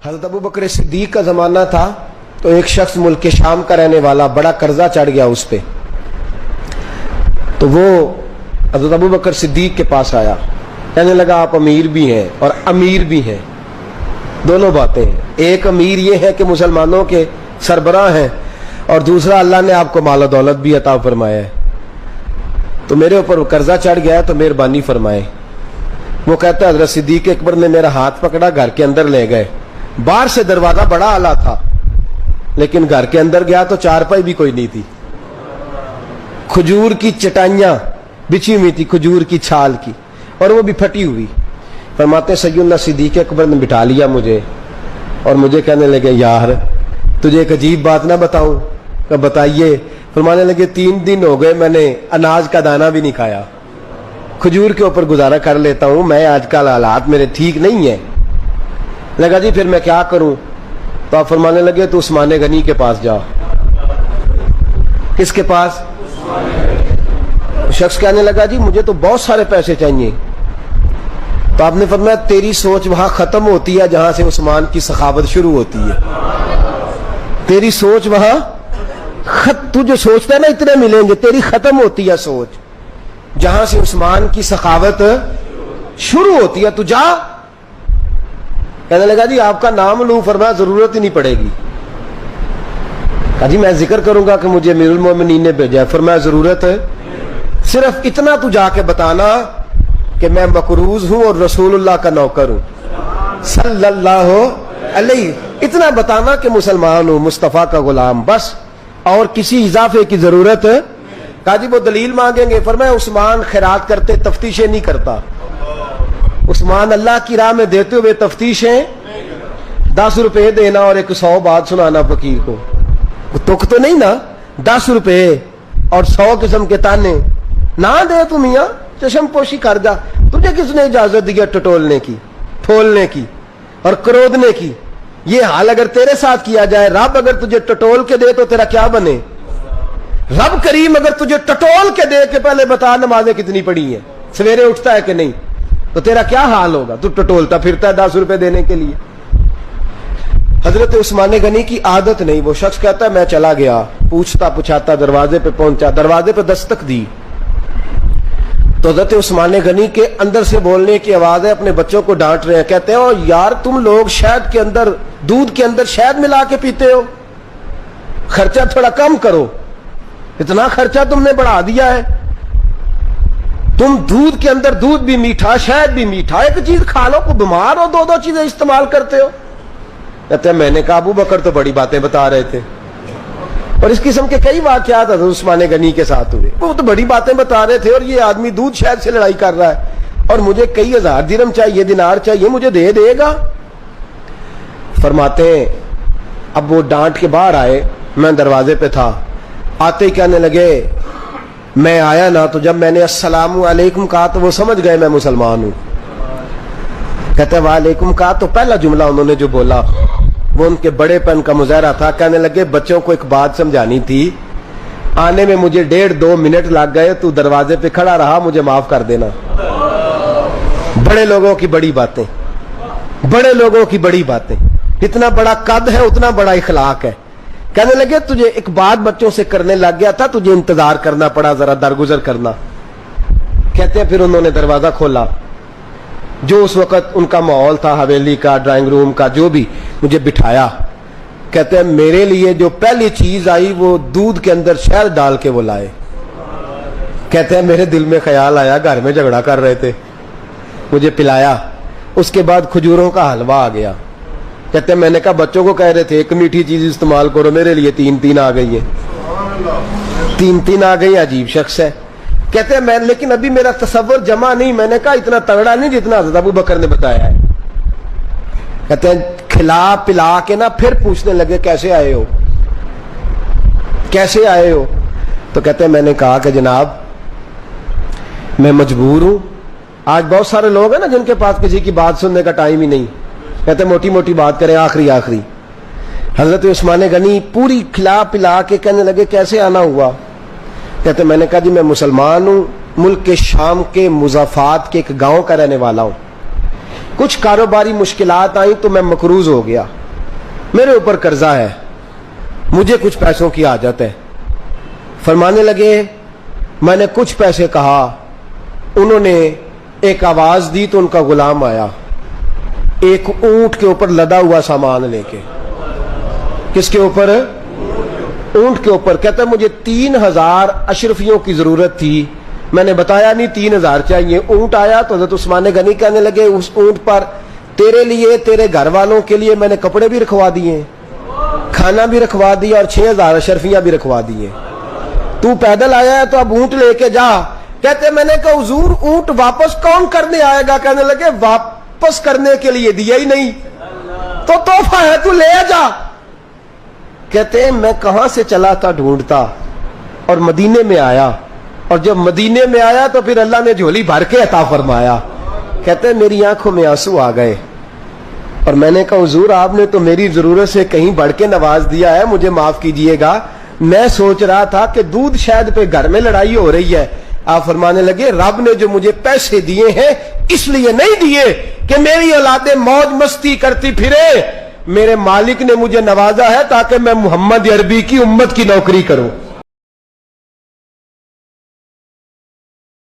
حضرت ابو بکر صدیق کا زمانہ تھا تو ایک شخص ملک شام کا رہنے والا بڑا قرضہ چڑھ گیا اس پہ، تو وہ حضرت ابو بکر صدیق کے پاس آیا، کہنے لگا آپ امیر بھی ہیں اور امیر بھی ہیں، دونوں باتیں ہیں۔ ایک امیر یہ ہے کہ مسلمانوں کے سربراہ ہیں، اور دوسرا اللہ نے آپ کو مال و دولت بھی عطا فرمایا ہے، تو میرے اوپر قرضہ چڑھ گیا ہے تو مہربانی فرمائے۔ وہ کہتا ہے حضرت صدیق اکبر نے میرا ہاتھ پکڑا، گھر کے اندر لے گئے، باہر سے دروازہ بڑا اعلیٰ تھا لیکن گھر کے اندر گیا تو چارپائی بھی کوئی نہیں تھی، کھجور کی چٹائیاں بچھی ہوئی تھی، کھجور کی چھال کی، اور وہ بھی پھٹی ہوئی۔ فرماتے سیدنا صدیق اکبر نے بٹھا لیا مجھے اور مجھے کہنے لگے یار تجھے ایک عجیب بات نہ بتاؤں؟ کہ بتائیے۔ فرمانے لگے 3 دن ہو گئے میں نے اناج کا دانہ بھی نہیں کھایا، کھجور کے اوپر گزارا کر لیتا ہوں میں، آج کل حالات میرے ٹھیک نہیں ہیں۔ لگا جی پھر میں کیا کروں؟ تو آپ فرمانے لگے تو عثمان غنی کے پاس جا۔ کس کے پاس؟ شخص کہنے لگا جی مجھے تو بہت سارے پیسے چاہیے۔ تو آپ نے فرمایا تیری سوچ وہاں ختم ہوتی ہے جہاں سے عثمان کی سخاوت شروع ہوتی ہے، تیری سوچ وہاں تو جو سوچتا ہے نا اتنے ملیں گے، تیری ختم ہوتی ہے سوچ جہاں سے عثمان کی سخاوت شروع ہوتی ہے، تو جا۔ کہنے لگا جی آپ کا نام لوں؟ فرمایا ضرورت ہی نہیں پڑے گی۔ کہا جی میں ذکر کروں گا کہ مجھے امیر المومنین نے بھیجا ہے۔ فرمایا ضرورت ہے، صرف اتنا تو جا کے بتانا کہ میں مقروض ہوں اور رسول اللہ کا نوکر ہوں صلی اللہ علیہ، اتنا بتانا کہ مسلمان ہوں، مصطفیٰ کا غلام، بس، اور کسی اضافے کی ضرورت۔ کہا جی وہ دلیل مانگیں گے؟ فرمایا عثمان خیرات کرتے تفتیشیں نہیں کرتا، عثمان اللہ کی راہ میں دیتے ہوئے تفتیشیں 10 روپے دینا اور 100 بات سنانا فقیر کو، تک تو نہیں نا، 10 روپے اور 100 قسم کے تانے نہ دے تو میاں چشم پوشی کر جا۔ تجھے کس نے اجازت دی ٹٹولنے کی، پھولنے کی اور کرودنے کی؟ یہ حال اگر تیرے ساتھ کیا جائے، رب اگر تجھے ٹٹول کے دے تو تیرا کیا بنے؟ رب کریم اگر تجھے ٹٹول کے دے کہ پہلے بتا نمازیں کتنی پڑھی ہیں، سویرے اٹھتا ہے کہ نہیں، تو تیرا کیا حال ہوگا؟ تو ٹٹولتا پھرتا ہے 10 روپے دینے کے لیے۔ حضرت عثمان غنی کی عادت نہیں، وہ شخص کہتا ہے میں چلا گیا، پوچھتا پچھاتا دروازے پہ پہنچا، دروازے پہ دستک دی تو حضرت عثمان غنی کے اندر سے بولنے کی آواز ہے، اپنے بچوں کو ڈانٹ رہے ہیں، کہتے ہیں او یار تم لوگ شہد کے اندر، دودھ کے اندر شہد ملا کے پیتے ہو، خرچہ تھوڑا کم کرو، اتنا خرچہ تم نے بڑھا دیا ہے، تم دودھ کے اندر دودھ بھی میٹھا شہد بھی میٹھا، ایک چیز کھا لو، کو بیمار ہو، 2 چیزیں استعمال کرتے ہو۔ کہتے ہیں میں نے کہا ابو بکر تو بڑی باتیں بتا رہے تھے، اور اس قسم کے کئی واقعات حضرت عثمان غنی کے ساتھ ہوئے، وہ تو بڑی باتیں بتا رہے تھے، اور یہ آدمی دودھ شہد سے لڑائی کر رہا ہے اور مجھے کئی ہزار درہم چاہیے، دینار چاہیے، مجھے دے گا؟ فرماتے ہیں اب وہ ڈانٹ کے باہر آئے، میں دروازے پہ تھا، آتے ہی کہنے لگے میں آیا نا تو جب میں نے السلام علیکم کہا تو وہ سمجھ گئے میں مسلمان ہوں۔ کہتے ہیں وعلیکم کہا تو پہلا جملہ انہوں نے جو بولا وہ ان کے بڑے پن کا مظاہرہ تھا۔ کہنے لگے بچوں کو ایک بات سمجھانی تھی، آنے میں مجھے 1.5-2 منٹ لگ گئے، تو دروازے پہ کھڑا رہا، مجھے معاف کر دینا۔ بڑے لوگوں کی بڑی باتیں، بڑے لوگوں کی بڑی باتیں، اتنا بڑا قد ہے اتنا بڑا اخلاق ہے۔ کہنے لگے تجھے ایک بات بچوں سے کرنے لگ گیا تھا، تجھے انتظار کرنا پڑا، ذرا درگزر کرنا۔ کہتے ہیں پھر انہوں نے دروازہ کھولا، جو اس وقت ان کا ماحول تھا حویلی کا، ڈرائنگ روم کا، جو بھی، مجھے بٹھایا۔ کہتے ہیں میرے لیے جو پہلی چیز آئی وہ دودھ کے اندر شہد ڈال کے وہ لائے۔ کہتے ہیں میرے دل میں خیال آیا گھر میں جھگڑا کر رہے تھے، مجھے پلایا، اس کے بعد کھجوروں کا حلوہ آ گیا۔ کہتے ہیں میں نے کہا بچوں کو کہہ رہے تھے ایک میٹھی چیز استعمال کرو، میرے لیے 3 آ گئی ہیں، 3 آ گئی، عجیب شخص ہے۔ کہتے ہیں میں لیکن ابھی میرا تصور جمع نہیں، میں نے کہا اتنا تگڑا نہیں جتنا حضرت ابو بکر نے بتایا ہے۔ کہتے ہیں کھلا پلا کے نا پھر پوچھنے لگے کیسے آئے ہو، کیسے آئے ہو؟ تو کہتے ہیں میں نے کہا کہ جناب میں مجبور ہوں، آج بہت سارے لوگ ہیں نا جن کے پاس کسی کی بات سننے کا ٹائم ہی نہیں، کہتے ہیں موٹی موٹی بات کریں، آخری۔ حضرت عثمان غنی پوری کھلا پلا کے کہنے لگے کیسے آنا ہوا؟ کہتے میں نے کہا جی میں مسلمان ہوں، ملک کے شام کے مضافات کے ایک گاؤں کا رہنے والا ہوں، کچھ کاروباری مشکلات آئیں تو میں مقروض ہو گیا, میرے اوپر قرضہ ہے, مجھے کچھ پیسوں کی حاجت ہے. فرمانے لگے میں نے کچھ پیسے کہا, انہوں نے ایک آواز دی تو ان کا غلام آیا ایک اونٹ کے اوپر لدا ہوا سامان لے کے. کس کے اوپر؟ اونٹ کے اوپر. کہتا ہے مجھے 3000 اشرفیوں کی ضرورت تھی, میں نے بتایا نہیں 3000 چاہیے. اونٹ آیا تو حضرت عثمان غنی کہنے لگے اس اونٹ پر تیرے لیے تیرے گھر والوں کے لیے میں نے کپڑے بھی رکھوا دیے, کھانا بھی رکھوا دیا اور 6000 اشرفیاں بھی رکھوا دیے. تو پیدل آیا ہے تو اب اونٹ لے کے جا. کہتے میں نے کہا حضور اونٹ واپس کون کرنے آئے گا؟ کہنے لگے واپس کرنے کے لیے دیا ہی نہیں تو تحفہ ہے, تو لے جا. کہتے ہیں میں کہاں سے چلا تھا ڈھونڈتا اور مدینے میں آیا, اور جب مدینے میں آیا تو پھر اللہ نے جھولی بھر کے عطا فرمایا. کہتے ہیں میری آنکھوں میں آنسو آ گئے اور میں نے کہا حضور آپ نے تو میری ضرورت سے کہیں بڑھ کے نواز دیا ہے, مجھے معاف کیجئے گا, میں سوچ رہا تھا کہ دودھ شاید پہ گھر میں لڑائی ہو رہی ہے. آپ فرمانے لگے رب نے جو مجھے پیسے دیے ہیں اس لیے نہیں دیے کہ میری اولادیں موج مستی کرتی پھرے, میرے مالک نے مجھے نوازا ہے تاکہ میں محمد عربی کی امت کی نوکری کروں.